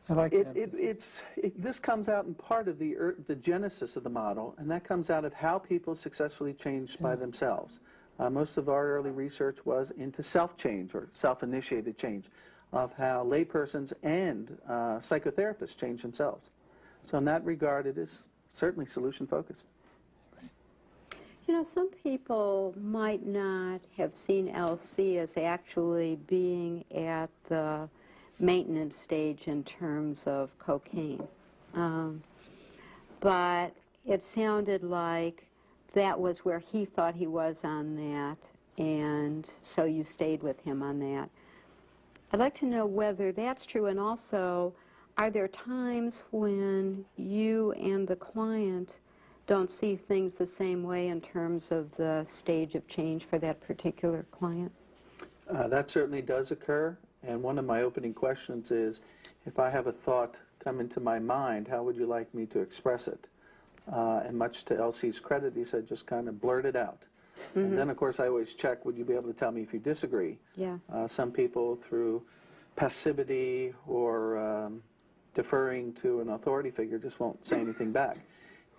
I like that. This comes out in part of the genesis of the model, and that comes out of how people successfully changed by themselves. Most of our early research was into self-change or self-initiated change, of how laypersons and psychotherapists change themselves. So in that regard, it is certainly solution-focused. You know, some people might not have seen LC as actually being at the maintenance stage in terms of cocaine. But it sounded like that was where he thought he was on that, and so you stayed with him on that. I'd like to know whether that's true, and also, are there times when you and the client don't see things the same way in terms of the stage of change for that particular client? That certainly does occur, and one of my opening questions is, if I have a thought come into my mind, how would you like me to express it? And much to LC's credit, he said, just kind of blurt it out. And then, of course, I always check, would you be able to tell me if you disagree? Yeah. Some people, through passivity or deferring to an authority figure, just won't say anything back.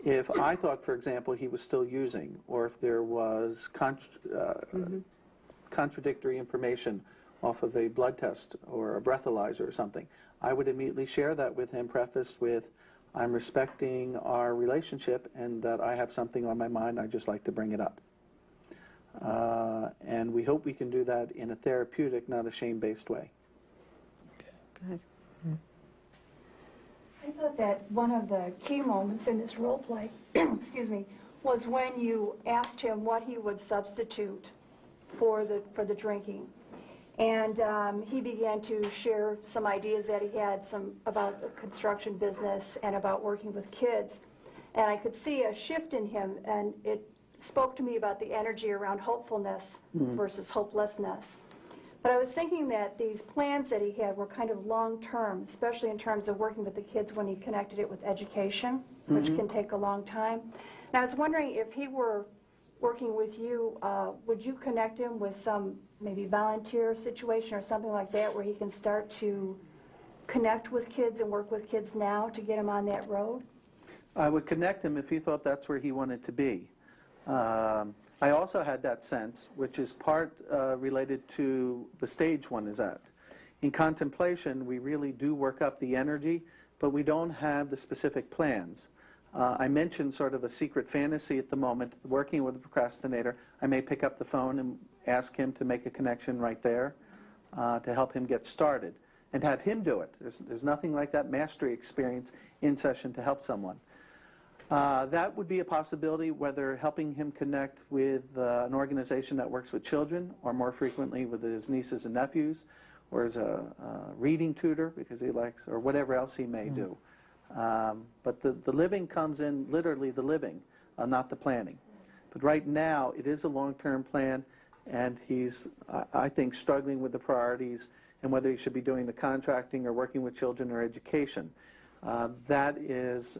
If I thought, for example, he was still using, or if there was contradictory information off of a blood test or a breathalyzer or something, I would immediately share that with him, prefaced with, I'm respecting our relationship and that I have something on my mind, I'd just like to bring it up. And we hope we can do that in a therapeutic, not a shame-based way. Good. I thought that one of the key moments in this role play, excuse me, was when you asked him what he would substitute for the drinking. And he began to share some ideas that he had about the construction business and about working with kids. And I could see a shift in him, and it spoke to me about the energy around hopefulness versus hopelessness. But I was thinking that these plans that he had were kind of long-term, especially in terms of working with the kids when he connected it with education, which can take a long time. And I was wondering if he were working with you, would you connect him with some maybe volunteer situation or something like that where he can start to connect with kids and work with kids now to get him on that road? I would connect him if he thought that's where he wanted to be. I also had that sense, which is part related to the stage one is at. In contemplation, we really do work up the energy, but we don't have the specific plans. I mentioned sort of a secret fantasy at the moment. Working with a procrastinator, I may pick up the phone and ask him to make a connection right there to help him get started and have him do it. There's nothing like that mastery experience in session to help someone. That would be a possibility, whether helping him connect with an organization that works with children, or more frequently with his nieces and nephews, or as a reading tutor because he likes, or whatever else he may do. But the living comes in literally the living, not the planning. But right now, it is a long-term plan, and he's, I think, struggling with the priorities and whether he should be doing the contracting or working with children or education. That is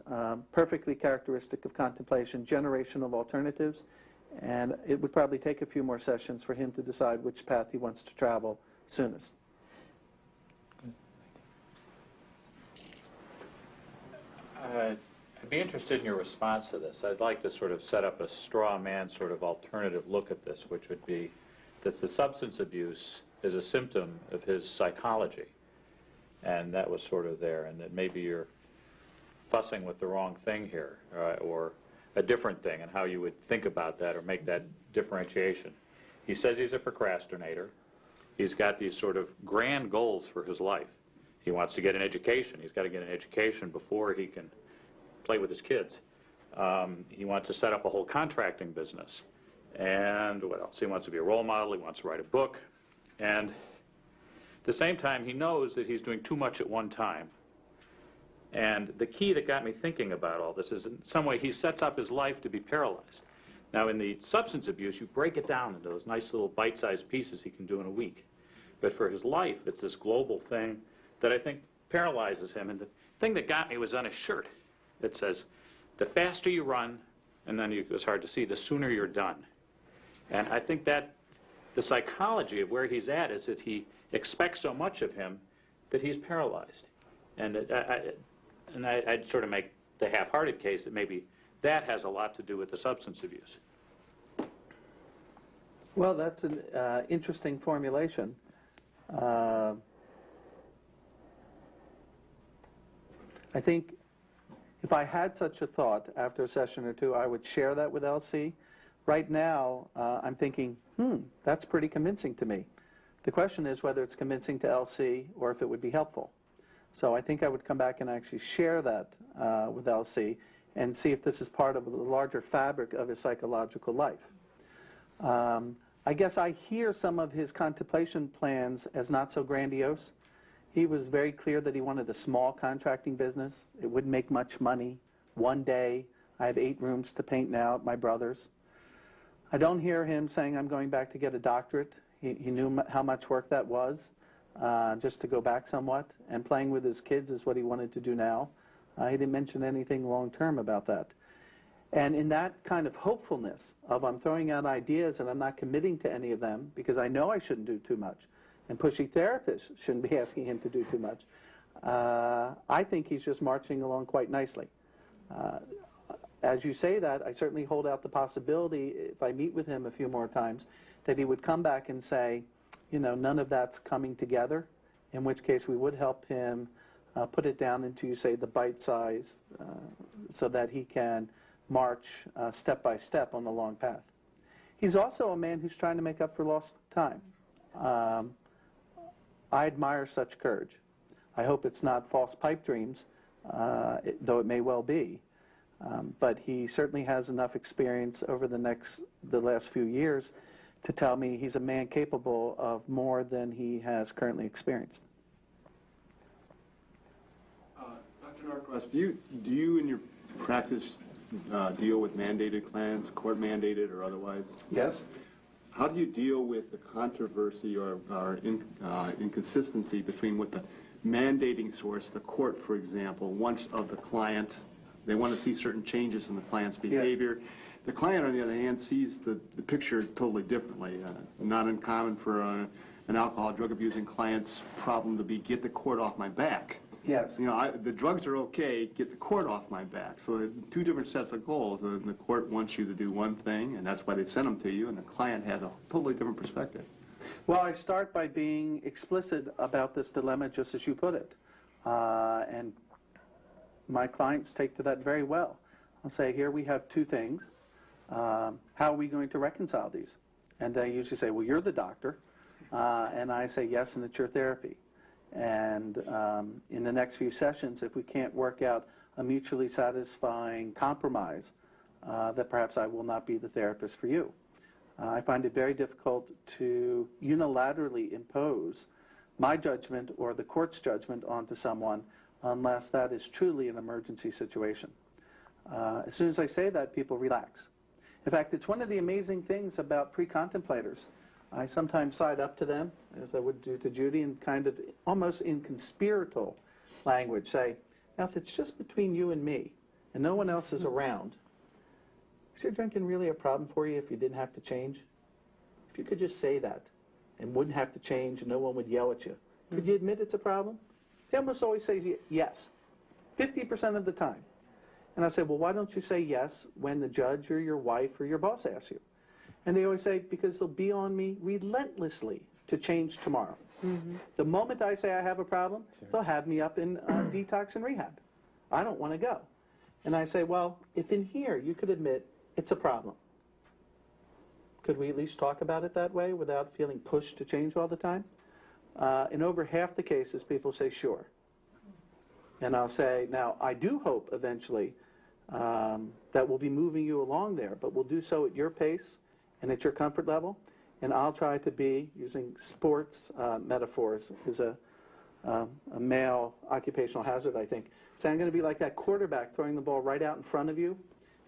perfectly characteristic of contemplation, generation of alternatives, and it would probably take a few more sessions for him to decide which path he wants to travel soonest. I'd be interested in your response to this. I'd like to sort of set up a straw man sort of alternative look at this, which would be that the substance abuse is a symptom of his psychology. And that was sort of there, and that maybe you're fussing with the wrong thing here, or a different thing, and how you would think about that or make that differentiation. He says he's a procrastinator. He's got these sort of grand goals for his life. He wants to get an education. He's got to get an education before he can play with his kids. He wants to set up a whole contracting business. And what else? He wants to be a role model. He wants to write a book. And at the same time, he knows that he's doing too much at one time. And the key that got me thinking about all this is, in some way, he sets up his life to be paralyzed. Now, in the substance abuse, you break it down into those nice little bite-sized pieces he can do in a week. But for his life, it's this global thing that I think paralyzes him. And the thing that got me was on his shirt. It says, the faster you run, and then it's hard to see, the sooner you're done. And I think that the psychology of where he's at is that he expects so much of him that he's paralyzed. And I'd sort of make the half-hearted case that maybe that has a lot to do with the substance abuse. Well, that's an interesting formulation. I think if I had such a thought after a session or two, I would share that with LC. Right now, I'm thinking, that's pretty convincing to me. The question is whether it's convincing to LC or if it would be helpful. So I think I would come back and actually share that with LC and see if this is part of the larger fabric of his psychological life. I guess I hear some of his contemplation plans as not so grandiose. He was very clear that he wanted a small contracting business. It wouldn't make much money. One day, I have 8 rooms to paint now at my brother's. I don't hear him saying, I'm going back to get a doctorate. He knew how much work that was, just to go back somewhat. And playing with his kids is what he wanted to do now. He didn't mention anything long-term about that. And in that kind of hopefulness of I'm throwing out ideas and I'm not committing to any of them because I know I shouldn't do too much, and pushy therapists shouldn't be asking him to do too much, I think he's just marching along quite nicely. As you say that, I certainly hold out the possibility, if I meet with him a few more times, that he would come back and say, you know, none of that's coming together, in which case we would help him put it down into, say, the bite size so that he can march step by step on the long path. He's also a man who's trying to make up for lost time. I admire such courage. I hope it's not false pipe dreams, though it may well be. But he certainly has enough experience over the last few years to tell me he's a man capable of more than he has currently experienced. Dr. Norcross, do you in your practice deal with mandated plans, court mandated or otherwise? Yes? How do you deal with the controversy or inconsistency between what the mandating source, the court, for example, wants of the client? They want to see certain changes in the client's behavior. Yes. The client, on the other hand, sees the picture totally differently. Not uncommon for an alcohol, drug-abusing client's problem to be, get the court off my back. Yes. You know, the drugs are okay, get the court off my back. So two different sets of goals. The court wants you to do one thing, and that's why they send them to you, and the client has a totally different perspective. Well, I start by being explicit about this dilemma, just as you put it. And my clients take to that very well. I'll say, here we have 2 things. How are we going to reconcile these? And they usually say, well, you're the doctor. And I say, yes, and it's your therapy. And in the next few sessions, if we can't work out a mutually satisfying compromise, that perhaps I will not be the therapist for you. I find it very difficult to unilaterally impose my judgment or the court's judgment onto someone unless that is truly an emergency situation. As soon as I say that, people relax. In fact, it's one of the amazing things about pre-contemplators. I sometimes side up to them, as I would do to Judy, and kind of almost in conspiratorial language say, now if it's just between you and me and no one else is around, is your drinking really a problem for you if you didn't have to change? If you could just say that and wouldn't have to change and no one would yell at you, could you admit it's a problem? They almost always say yes, 50% of the time. And I say, well, why don't you say yes when the judge or your wife or your boss asks you? And they always say, because they'll be on me relentlessly to change tomorrow. Mm-hmm. The moment I say I have a problem, they'll have me up in detox and rehab. I don't want to go. And I say, well, if in here you could admit it's a problem, could we at least talk about it that way without feeling pushed to change all the time? In over half the cases, people say, sure. And I'll say, now, I do hope eventually that we'll be moving you along there, but we'll do so at your pace and at your comfort level. And I'll try to be, using sports metaphors, is a male occupational hazard, I think. So I'm going to be like that quarterback throwing the ball right out in front of you,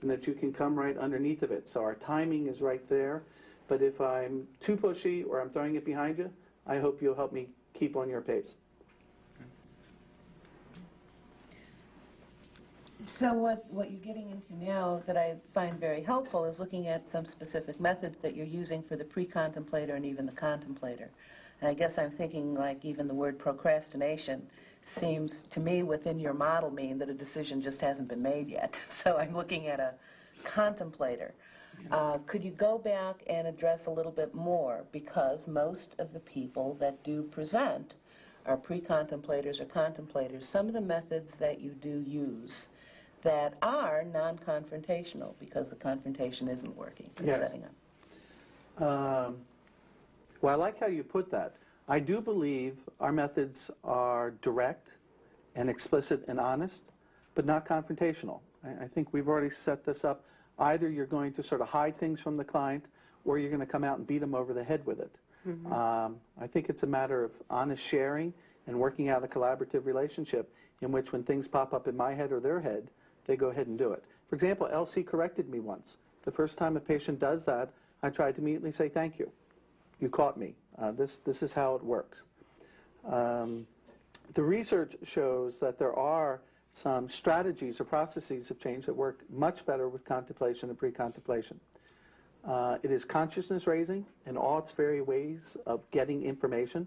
and that you can come right underneath of it. So our timing is right there. But if I'm too pushy or I'm throwing it behind you, I hope you'll help me keep on your pace. So what you're getting into now that I find very helpful is looking at some specific methods that you're using for the pre-contemplator and even the contemplator. And I guess I'm thinking like even the word procrastination seems to me within your model mean that a decision just hasn't been made yet. So I'm looking at a contemplator. Could you go back and address a little bit more, because most of the people that do present are pre-contemplators or contemplators, some of the methods that you do use that are non-confrontational because the confrontation isn't working in Yes. setting up. Well, I like how you put that. I do believe our methods are direct and explicit and honest, but not confrontational. I think we've already set this up. Either you're going to sort of hide things from the client, or you're going to come out and beat them over the head with it. I think it's a matter of honest sharing and working out a collaborative relationship in which when things pop up in my head or their head, they go ahead and do it. For example, Elsie corrected me once. The first time a patient does that, I tried to immediately say, thank you. You caught me. This is how it works. The research shows that there are some strategies or processes of change that work much better with contemplation and pre-contemplation. It is consciousness raising in all its various ways of getting information,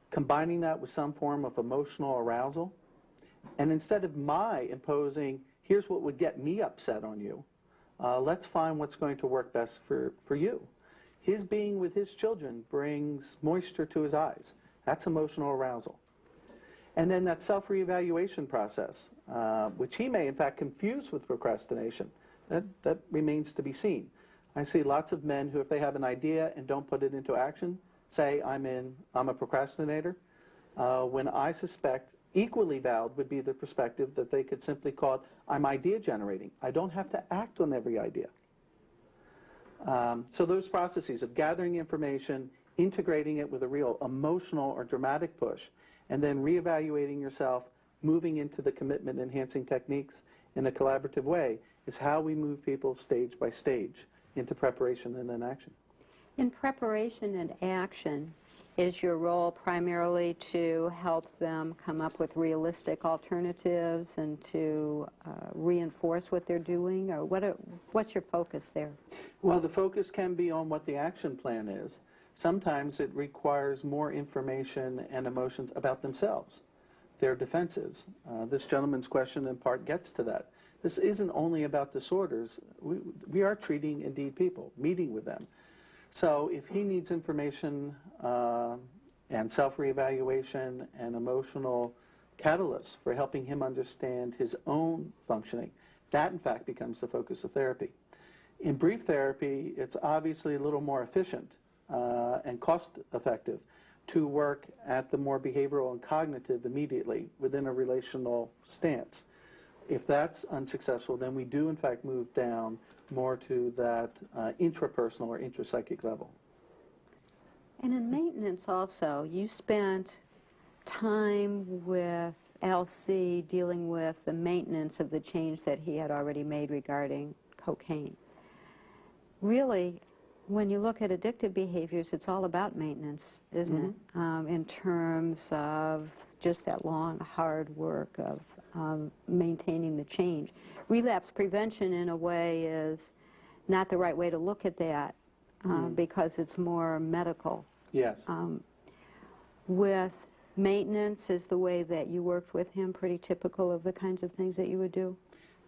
combining that with some form of emotional arousal, and instead of my imposing, here's what would get me upset on you, let's find what's going to work best for you. His being with his children brings moisture to his eyes. That's emotional arousal. And then that self-reevaluation process, which he may in fact confuse with procrastination, that remains to be seen. I see lots of men who, if they have an idea and don't put it into action, say, I'm a procrastinator, when I suspect equally valid would be the perspective that they could simply call it, I'm idea generating. I don't have to act on every idea. So those processes of gathering information, integrating it with a real emotional or dramatic push, and then reevaluating yourself, moving into the commitment enhancing techniques in a collaborative way is how we move people stage by stage into preparation and then action. In preparation and action, is your role primarily to help them come up with realistic alternatives and to reinforce what they're doing, or what's your focus there? Well, the focus can be on what the action plan is. Sometimes it requires more information and emotions about themselves, their defenses. This gentleman's question in part gets to that. This isn't only about disorders. We are treating, indeed, people, meeting with them. So if he needs information and self-reevaluation and emotional catalysts for helping him understand his own functioning, that in fact becomes the focus of therapy. In brief therapy, it's obviously a little more efficient and cost-effective to work at the more behavioral and cognitive immediately within a relational stance. If that's unsuccessful, then we do in fact move down more to that intrapersonal or intrapsychic level. And in maintenance also, you spent time with LC dealing with the maintenance of the change that he had already made regarding cocaine. Really, when you look at addictive behaviors, it's all about maintenance, isn't it? In terms of just that long, hard work of maintaining the change. Relapse prevention, in a way, is not the right way to look at that because it's more medical. Yes. With maintenance, is the way that you worked with him pretty typical of the kinds of things that you would do?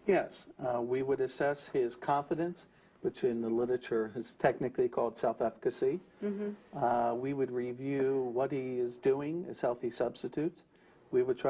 Yes. We would assess his confidence, which in the literature is technically called self-efficacy. We would review what he is doing as healthy substitutes. We would try